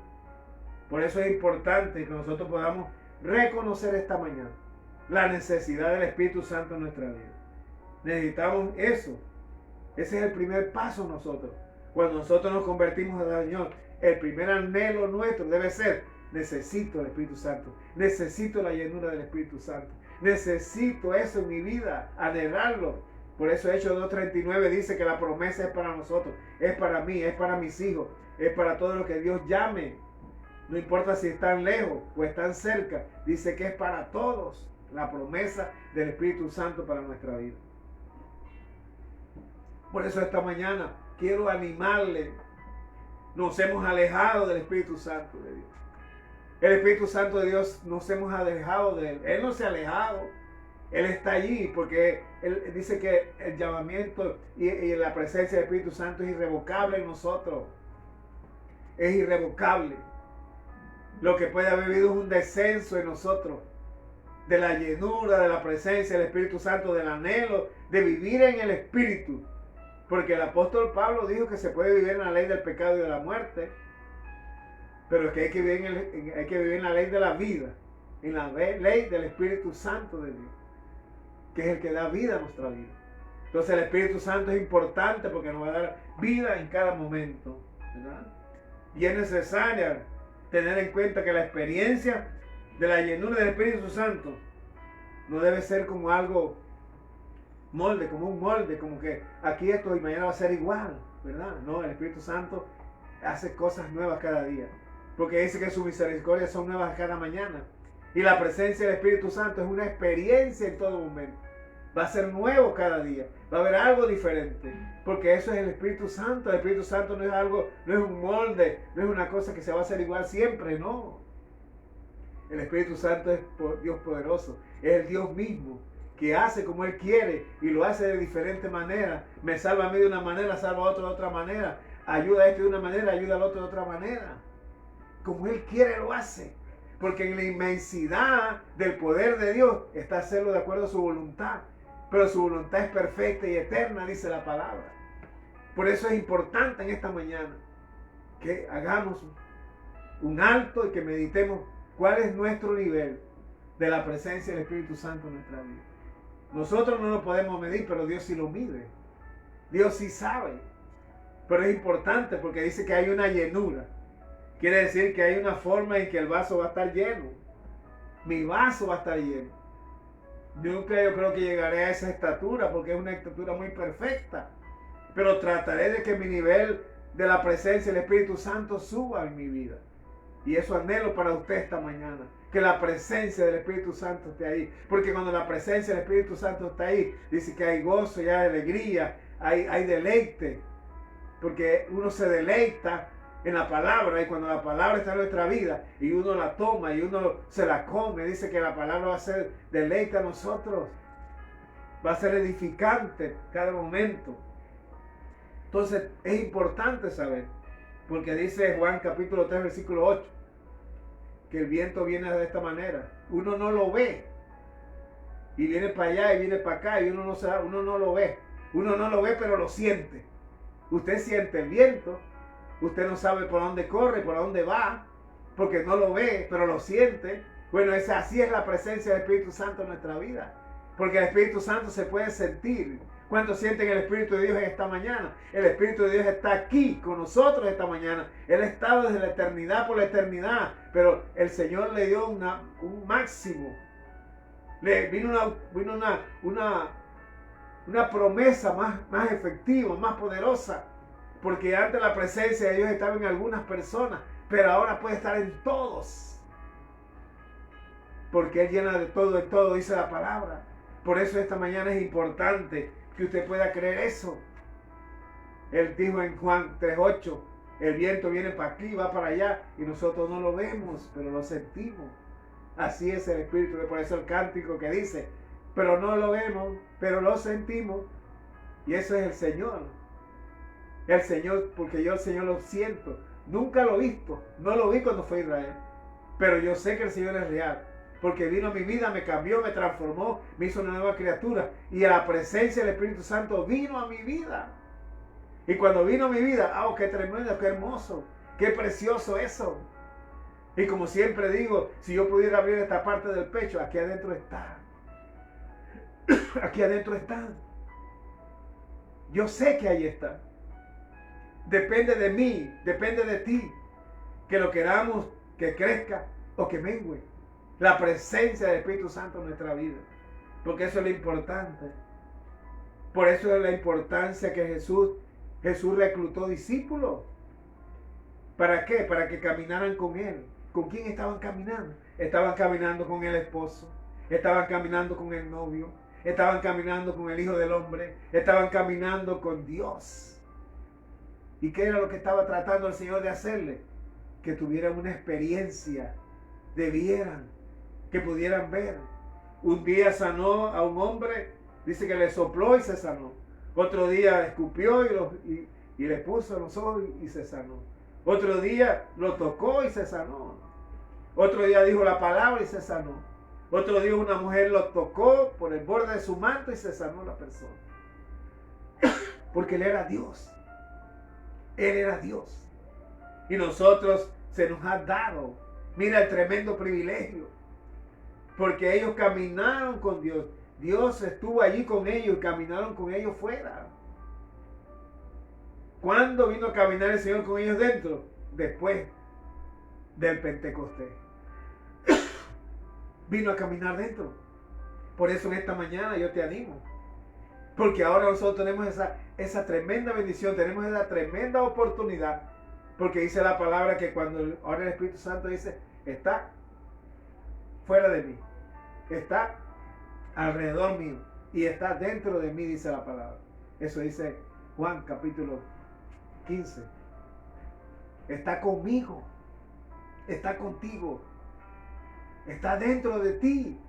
Por eso es importante que nosotros podamos reconocer esta mañana la necesidad del Espíritu Santo en nuestra vida. Necesitamos eso. Ese es el primer paso nosotros. Cuando nosotros nos convertimos al Señor, el primer anhelo nuestro debe ser: necesito el Espíritu Santo, necesito la llenura del Espíritu Santo, necesito eso en mi vida, anhelarlo. Por eso Hechos 2:39 dice que la promesa es para nosotros, es para mí, es para mis hijos, es para todos los que Dios llame. No importa si están lejos o están cerca, dice que es para todos la promesa del Espíritu Santo para nuestra vida. Por eso esta mañana quiero animarle. Nos hemos alejado del Espíritu Santo de Dios. El Espíritu Santo de Dios nos hemos alejado de Él. Él no se ha alejado. Él está allí porque Él dice que el llamamiento y la presencia del Espíritu Santo es irrevocable en nosotros. Es irrevocable. Lo que puede haber habido es un descenso en nosotros de la llenura, de la presencia del Espíritu Santo, del anhelo de vivir en el Espíritu. Porque el apóstol Pablo dijo que se puede vivir en la ley del pecado y de la muerte, pero que hay que vivir en la ley de la vida, en la ley del Espíritu Santo de Dios, que es el que da vida a nuestra vida. Entonces el Espíritu Santo es importante porque nos va a dar vida en cada momento, ¿verdad? Y es necesaria tener en cuenta que la experiencia de la llenura del Espíritu Santo no debe ser como algo molde, como un molde, como que aquí esto y mañana va a ser igual, ¿verdad? No, el Espíritu Santo hace cosas nuevas cada día, porque dice que sus misericordias son nuevas cada mañana. Y la presencia del Espíritu Santo es una experiencia en todo momento. Va a ser nuevo cada día, va a haber algo diferente, porque eso es el Espíritu Santo. El Espíritu Santo no es algo, no es un molde, no es una cosa que se va a hacer igual siempre, no. El Espíritu Santo es Dios poderoso, es el Dios mismo, que hace como Él quiere y lo hace de diferente manera. Me salva a mí de una manera, salva a otro de otra manera, ayuda a este de una manera, ayuda al otro de otra manera. Como Él quiere lo hace, porque en la inmensidad del poder de Dios está hacerlo de acuerdo a su voluntad, pero su voluntad es perfecta y eterna, dice la palabra. Por eso es importante en esta mañana que hagamos un alto y que meditemos cuál es nuestro nivel de la presencia del Espíritu Santo en nuestra vida. Nosotros no lo podemos medir, pero Dios sí lo mide. Dios sí sabe. Pero es importante porque dice que hay una llenura. Quiere decir que hay una forma en que el vaso va a estar lleno. Mi vaso va a estar lleno. Nunca yo creo que llegaré a esa estatura porque es una estatura muy perfecta. Pero trataré de que mi nivel de la presencia del Espíritu Santo suba en mi vida. Y eso anhelo para usted esta mañana. Que la presencia del Espíritu Santo esté ahí. Porque cuando la presencia del Espíritu Santo está ahí, dice que hay gozo y hay alegría, hay deleite. Porque uno se deleita en la palabra, y cuando la palabra está en nuestra vida y uno la toma y uno se la come, dice que la palabra va a ser deleite a nosotros. Va a ser edificante cada momento. Entonces es importante saber, porque dice Juan capítulo 3 versículo 8, que el viento viene de esta manera. Uno no lo ve. Y viene para allá y viene para acá y uno no lo ve. Uno no lo ve, pero lo siente. Usted siente el viento. Usted no sabe por dónde corre, por dónde va, porque no lo ve, pero lo siente. Bueno, así es la presencia del Espíritu Santo en nuestra vida. Porque el Espíritu Santo se puede sentir. ¿Cuántos sienten el Espíritu de Dios en esta mañana? El Espíritu de Dios está aquí con nosotros esta mañana. Él ha estado desde la eternidad por la eternidad. Pero el Señor le dio un máximo. Le vino una promesa más efectiva, más poderosa. Porque antes la presencia de Dios estaba en algunas personas, pero ahora puede estar en todos. porque Él llena de todo en todo, dice la palabra. Por eso esta mañana es importante que usted pueda creer eso. Él dijo en Juan 3:8, el viento viene para aquí, va para allá, y nosotros no lo vemos, pero lo sentimos. Así es el Espíritu, por eso el cántico que dice, pero no lo vemos, pero lo sentimos. Y eso es el Señor. El Señor, porque yo el Señor lo siento. Nunca lo he visto, no lo vi cuando fue a Israel. Pero yo sé que el Señor es real. Porque vino a mi vida, me cambió, me transformó, me hizo una nueva criatura. Y la presencia del Espíritu Santo vino a mi vida. Y cuando vino a mi vida, ¡oh, qué tremendo, qué hermoso, qué precioso eso! Y como siempre digo, si yo pudiera abrir esta parte del pecho, aquí adentro está. Aquí adentro está. Yo sé que ahí está. Depende de mí, depende de ti, que lo queramos que crezca o que mengue. La presencia del Espíritu Santo en nuestra vida. Porque eso es lo importante. Por eso es la importancia que Jesús reclutó discípulos. ¿Para qué? Para que caminaran con Él. ¿Con quién estaban caminando? Estaban caminando con el esposo. Estaban caminando con el novio. Estaban caminando con el Hijo del Hombre. Estaban caminando con Dios. ¿Y qué era lo que estaba tratando el Señor de hacerle? Que tuvieran una experiencia, de vieran, que pudieran ver. Un día sanó a un hombre, dice que le sopló y se sanó. Otro día escupió y le puso los ojos y se sanó. Otro día lo tocó y se sanó. Otro día dijo la palabra y se sanó. Otro día una mujer lo tocó por el borde de su manto y se sanó la persona. Porque Él era Dios. Él era Dios. Y nosotros se nos ha dado, mira el tremendo privilegio. Porque ellos caminaron con Dios. Dios estuvo allí con ellos y caminaron con ellos fuera. ¿Cuándo vino a caminar el Señor con ellos dentro? Después del Pentecostés. Vino a caminar dentro. Por eso en esta mañana yo te animo. Porque ahora nosotros tenemos esa tremenda bendición, tenemos esa tremenda oportunidad. Porque dice la palabra que cuando ahora el Espíritu Santo dice, está fuera de mí, está alrededor mío y está dentro de mí, dice la palabra. Eso dice Juan capítulo 15. Está conmigo, está contigo, está dentro de ti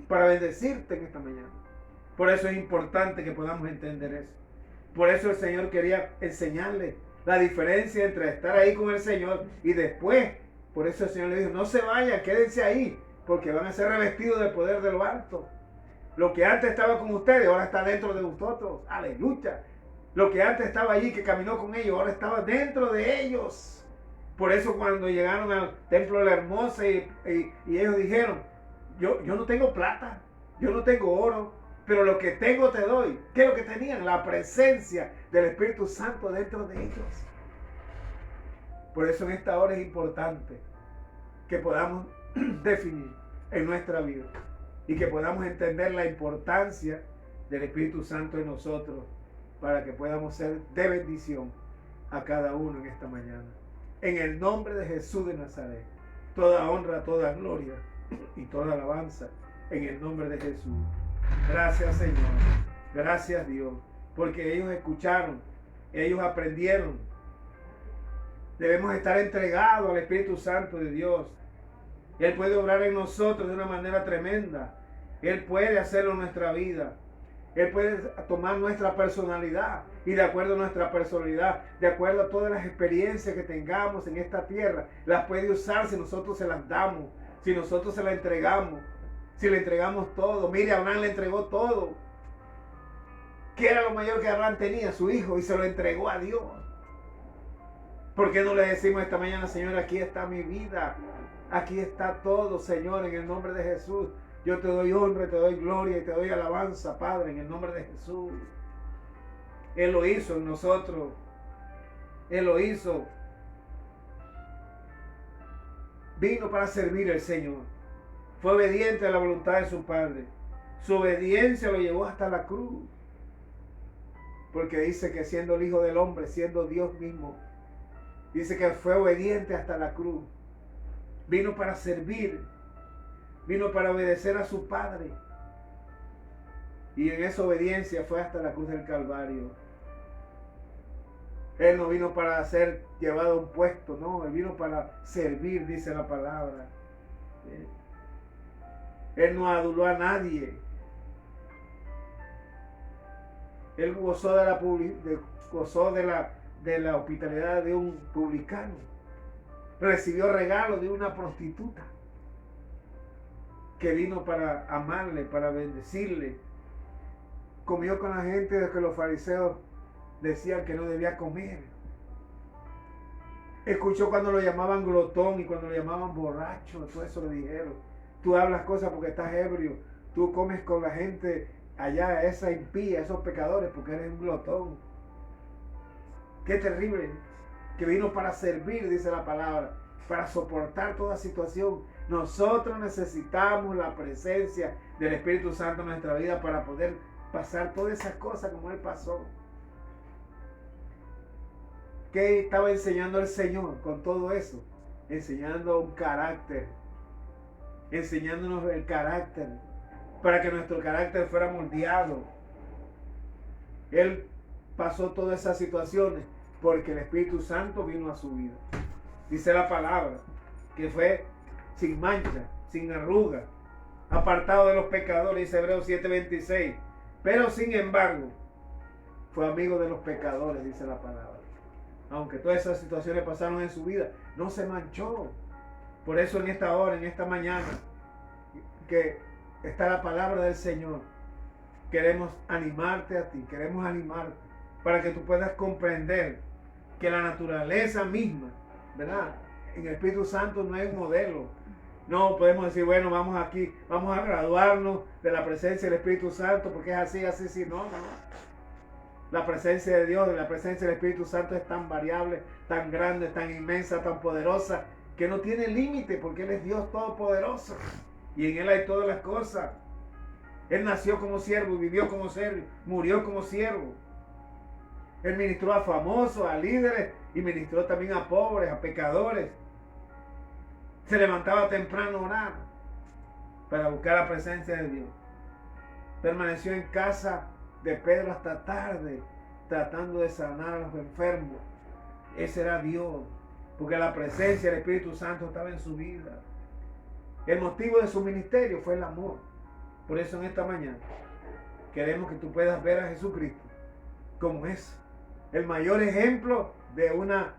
para bendecirte en esta mañana. Por eso es importante que podamos entender eso. Por eso el Señor quería enseñarle la diferencia entre estar ahí con el Señor y después. Por eso el Señor le dijo, no se vayan, quédense ahí, porque van a ser revestidos del poder de lo alto. Lo que antes estaba con ustedes, ahora está dentro de vosotros. Aleluya. Lo que antes estaba allí, que caminó con ellos, ahora estaba dentro de ellos. Por eso cuando llegaron al templo de la hermosa y ellos dijeron, yo no tengo plata, yo no tengo oro, pero lo que tengo te doy. ¿Qué es lo que tenían? La presencia del Espíritu Santo dentro de ellos. Por eso en esta hora es importante que podamos definir en nuestra vida y que podamos entender la importancia del Espíritu Santo en nosotros para que podamos ser de bendición a cada uno en esta mañana. En el nombre de Jesús de Nazaret, toda honra, toda gloria y toda alabanza en el nombre de Jesús. Gracias Señor, gracias Dios, porque ellos escucharon, ellos aprendieron. Debemos estar entregados al Espíritu Santo de Dios. Él puede obrar en nosotros de una manera tremenda. Él puede hacerlo en nuestra vida. Él puede tomar nuestra personalidad y de acuerdo a nuestra personalidad, de acuerdo a todas las experiencias que tengamos en esta tierra, las puede usar si nosotros se las damos, si nosotros se las entregamos. Si le entregamos todo. Mire, Abraham le entregó todo. ¿Qué era lo mayor que Abraham tenía? Su hijo, y se lo entregó a Dios. ¿Por qué no le decimos esta mañana, Señor, aquí está mi vida? Aquí está todo, Señor, en el nombre de Jesús. Yo te doy honra, te doy gloria y te doy alabanza, Padre, en el nombre de Jesús. Él lo hizo en nosotros. Él lo hizo. Vino para servir al Señor. Fue obediente a la voluntad de su Padre. Su obediencia lo llevó hasta la cruz. Porque dice que siendo el Hijo del Hombre, siendo Dios mismo, dice que fue obediente hasta la cruz. Vino para servir. vino para obedecer a su Padre. Y en esa obediencia fue hasta la cruz del Calvario. Él no vino para ser llevado a un puesto, no, Él vino para servir, dice la palabra. Él no aduló a nadie. Él gozó de la hospitalidad de un publicano. Recibió regalo de una prostituta que vino para amarle, para bendecirle. Comió con la gente de que los fariseos decían que no debía comer. Escuchó cuando lo llamaban glotón y cuando lo llamaban borracho. Todo eso le dijeron. Tú hablas cosas porque estás ebrio. Tú comes con la gente allá, esa impía, esos pecadores, porque eres un glotón. Qué terrible. Que vino para servir, dice la palabra, para soportar toda situación. Nosotros necesitamos la presencia del Espíritu Santo en nuestra vida para poder pasar todas esas cosas como Él pasó. ¿Qué estaba enseñando el Señor con todo eso? Enseñando un carácter, enseñándonos el carácter, para que nuestro carácter fuera moldeado. Él pasó todas esas situaciones porque el Espíritu Santo vino a su vida. Dice la palabra que fue sin mancha, sin arruga, apartado de los pecadores, dice Hebreos 7:26. Pero sin embargo, fue amigo de los pecadores, dice la palabra. Aunque todas esas situaciones pasaron en su vida, no se manchó. Por eso en esta hora, en esta mañana, que está la palabra del Señor, queremos animarte a ti, queremos animarte para que tú puedas comprender que la naturaleza misma, ¿verdad? En el Espíritu Santo no hay un modelo. No podemos decir, bueno, vamos aquí, vamos a graduarnos de la presencia del Espíritu Santo porque es así, así, sí. No. La presencia de Dios, la presencia del Espíritu Santo es tan variable, tan grande, tan inmensa, tan poderosa, que no tiene límite porque Él es Dios todopoderoso. Y en Él hay todas las cosas. Él nació como siervo, vivió como siervo, murió como siervo. Él ministró a famosos, a líderes y ministró también a pobres, a pecadores. Se levantaba temprano a orar para buscar la presencia de Dios. Permaneció en casa de Pedro hasta tarde, tratando de sanar a los enfermos. Ese era Dios, porque la presencia del Espíritu Santo estaba en su vida. El motivo de su ministerio fue el amor. Por eso en esta mañana queremos que tú puedas ver a Jesucristo como es el mayor ejemplo de una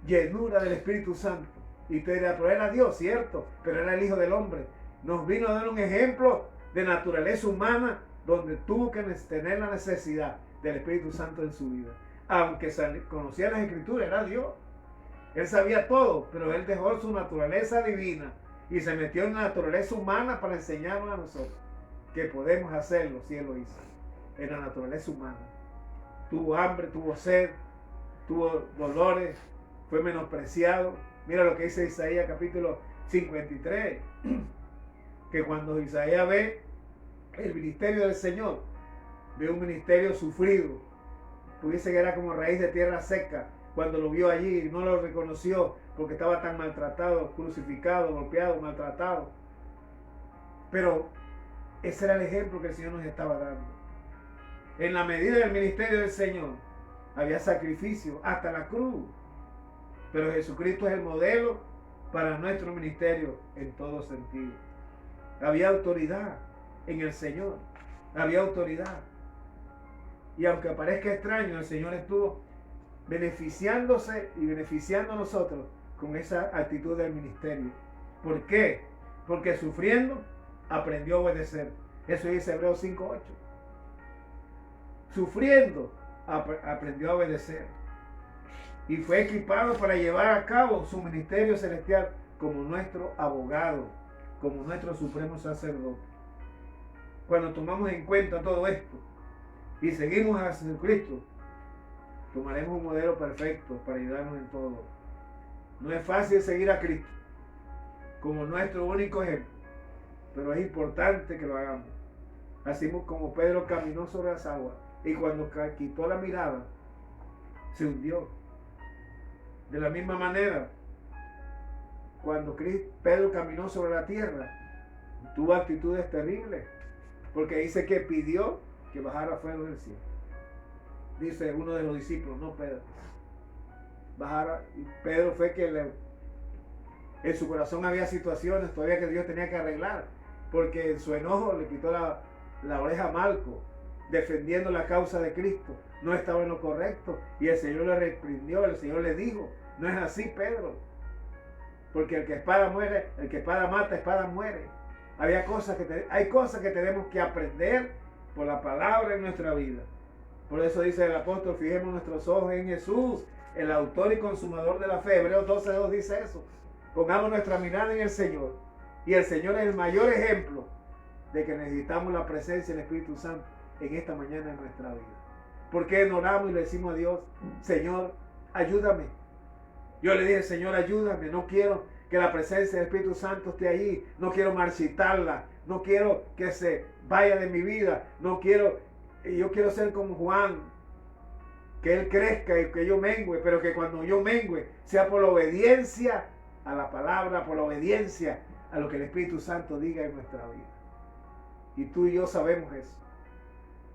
llenura del Espíritu Santo. Y te dirá, pero era Dios, cierto, pero era el Hijo del Hombre. Nos vino a dar un ejemplo de naturaleza humana donde tuvo que tener la necesidad del Espíritu Santo en su vida. Aunque conocía las Escrituras, era Dios. Él sabía todo, pero Él dejó su naturaleza divina y se metió en la naturaleza humana para enseñarnos a nosotros que podemos hacerlo si Él lo hizo. En la naturaleza humana. Tuvo hambre, tuvo sed, tuvo dolores, fue menospreciado. Mira lo que dice Isaías capítulo 53, que cuando Isaías ve el ministerio del Señor, ve un ministerio sufrido, pudiese que era como raíz de tierra seca, cuando lo vio allí no lo reconoció porque estaba tan maltratado, crucificado, golpeado, maltratado. Pero ese era el ejemplo que el Señor nos estaba dando. En la medida del ministerio del Señor había sacrificio hasta la cruz. Pero Jesucristo es el modelo para nuestro ministerio en todo sentido. Había autoridad en el Señor. Había autoridad. Y aunque parezca extraño, el Señor estuvo beneficiándose y beneficiando a nosotros con esa actitud del ministerio. ¿Por qué? Porque sufriendo aprendió a obedecer. Eso dice Hebreos 5:8. Sufriendo aprendió a obedecer. Y fue equipado para llevar a cabo su ministerio celestial como nuestro abogado, como nuestro supremo sacerdote. Cuando tomamos en cuenta todo esto y seguimos a Jesucristo, tomaremos un modelo perfecto para ayudarnos en todo. No es fácil seguir a Cristo como nuestro único ejemplo, pero es importante que lo hagamos. Así como Pedro caminó sobre las aguas y cuando quitó la mirada, se hundió. De la misma manera, cuando Pedro caminó sobre la tierra, tuvo actitudes terribles, porque dice que pidió que bajara fuego del cielo. Dice uno de los discípulos, no Pedro, bajara. Y Pedro fue que en su corazón había situaciones todavía que Dios tenía que arreglar, porque en su enojo le quitó la oreja a Malco, defendiendo la causa de Cristo. No estaba en lo correcto y el Señor le reprendió, el Señor le dijo, no es así, Pedro, porque el que espada muere, el que espada mata, espada muere. Hay cosas que tenemos que aprender por la palabra en nuestra vida. Por eso dice el apóstol, fijemos nuestros ojos en Jesús, el autor y consumador de la fe. Hebreos 12:2 dice eso. Pongamos nuestra mirada en el Señor. Y el Señor es el mayor ejemplo de que necesitamos la presencia del Espíritu Santo en esta mañana en nuestra vida. Porque no oramos y le decimos a Dios, Señor, ayúdame. Yo le dije, Señor, ayúdame. No quiero que la presencia del Espíritu Santo esté ahí. No quiero marchitarla. No quiero que se vaya de mi vida. Yo quiero ser como Juan, que él crezca y que yo mengüe, pero que cuando yo mengüe sea por la obediencia a la palabra, por la obediencia a lo que el Espíritu Santo diga en nuestra vida. Y tú y yo sabemos eso.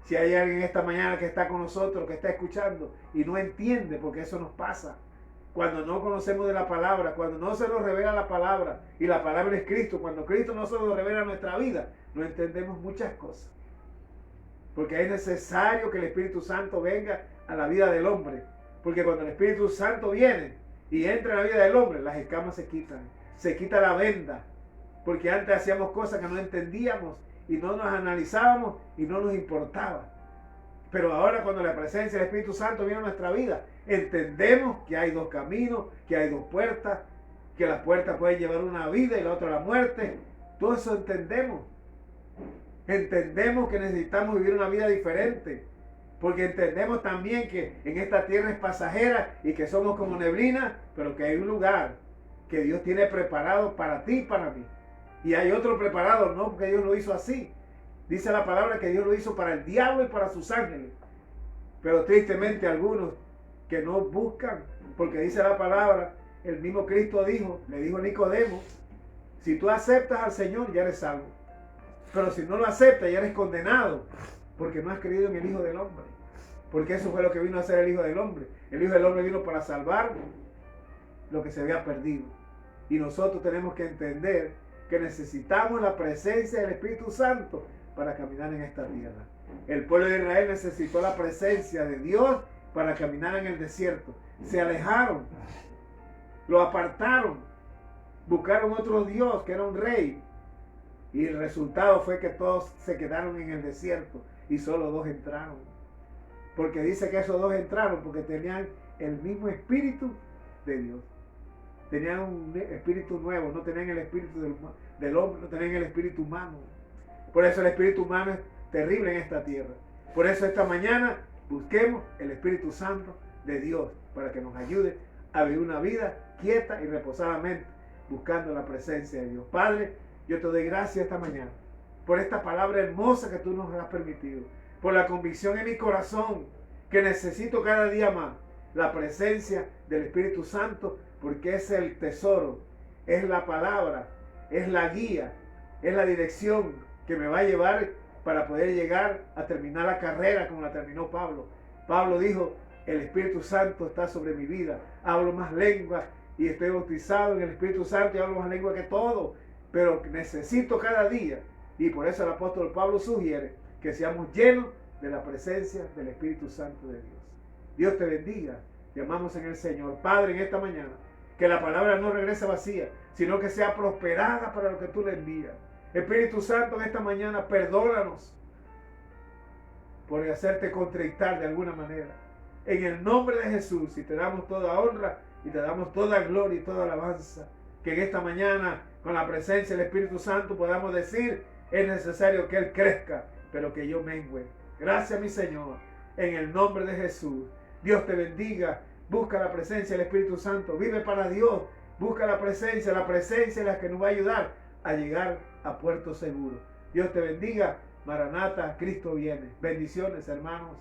Si hay alguien esta mañana que está con nosotros, que está escuchando y no entiende, porque eso nos pasa cuando no conocemos de la palabra, cuando no se nos revela la palabra, y la palabra es Cristo, cuando Cristo no se nos revela en nuestra vida, no entendemos muchas cosas. Porque es necesario que el Espíritu Santo venga a la vida del hombre. Porque cuando el Espíritu Santo viene y entra en la vida del hombre, las escamas se quitan. Se quita la venda. Porque antes hacíamos cosas que no entendíamos y no nos analizábamos y no nos importaba. Pero ahora cuando la presencia del Espíritu Santo viene a nuestra vida, entendemos que hay dos caminos, que hay dos puertas, que la puerta puede llevar una vida y la otra la muerte. Todo eso entendemos. Entendemos que necesitamos vivir una vida diferente, porque entendemos también que en esta tierra es pasajera y que somos como neblina, pero que hay un lugar que Dios tiene preparado para ti y para mí. Y hay otro preparado, no porque Dios lo hizo así. Dice la palabra que Dios lo hizo para el diablo y para sus ángeles. Pero tristemente algunos que no buscan, porque dice la palabra, el mismo Cristo le dijo a Nicodemo, si tú aceptas al Señor ya eres salvo. Pero si no lo aceptas, ya eres condenado, porque no has creído en el Hijo del Hombre. Porque eso fue lo que vino a hacer el Hijo del Hombre. El Hijo del Hombre vino para salvar lo que se había perdido. Y nosotros tenemos que entender que necesitamos la presencia del Espíritu Santo para caminar en esta tierra. El pueblo de Israel necesitó la presencia de Dios para caminar en el desierto. Se alejaron, lo apartaron, buscaron otro Dios que era un rey. Y el resultado fue que todos se quedaron en el desierto y solo 2 entraron. Porque dice que esos 2 entraron porque tenían el mismo espíritu de Dios. Tenían un espíritu nuevo, no tenían el espíritu del hombre, no tenían el espíritu humano. Por eso el espíritu humano es terrible en esta tierra. Por eso esta mañana busquemos el Espíritu Santo de Dios para que nos ayude a vivir una vida quieta y reposadamente buscando la presencia de Dios. Padre, yo te doy gracias esta mañana por esta palabra hermosa que tú nos has permitido, por la convicción en mi corazón que necesito cada día más la presencia del Espíritu Santo, porque es el tesoro, es la palabra, es la guía, es la dirección que me va a llevar para poder llegar a terminar la carrera como la terminó Pablo. Pablo dijo, el Espíritu Santo está sobre mi vida, hablo más lenguas y estoy bautizado en el Espíritu Santo y hablo más lenguas que todo. Pero necesito cada día, y por eso el apóstol Pablo sugiere que seamos llenos de la presencia del Espíritu Santo de Dios. Dios te bendiga, te amamos en el Señor. Padre, en esta mañana, que la palabra no regrese vacía, sino que sea prosperada para lo que tú le envías. Espíritu Santo, en esta mañana, perdónanos por hacerte contrictar de alguna manera. En el nombre de Jesús, y te damos toda honra, y te damos toda gloria y toda alabanza, que en esta mañana, con la presencia del Espíritu Santo, podamos decir, es necesario que Él crezca, pero que yo mengüe. Gracias, mi Señor, en el nombre de Jesús. Dios te bendiga. Busca la presencia del Espíritu Santo. Vive para Dios. Busca la presencia es la que nos va a ayudar a llegar a puerto seguro. Dios te bendiga. Maranata, Cristo viene. Bendiciones, hermanos.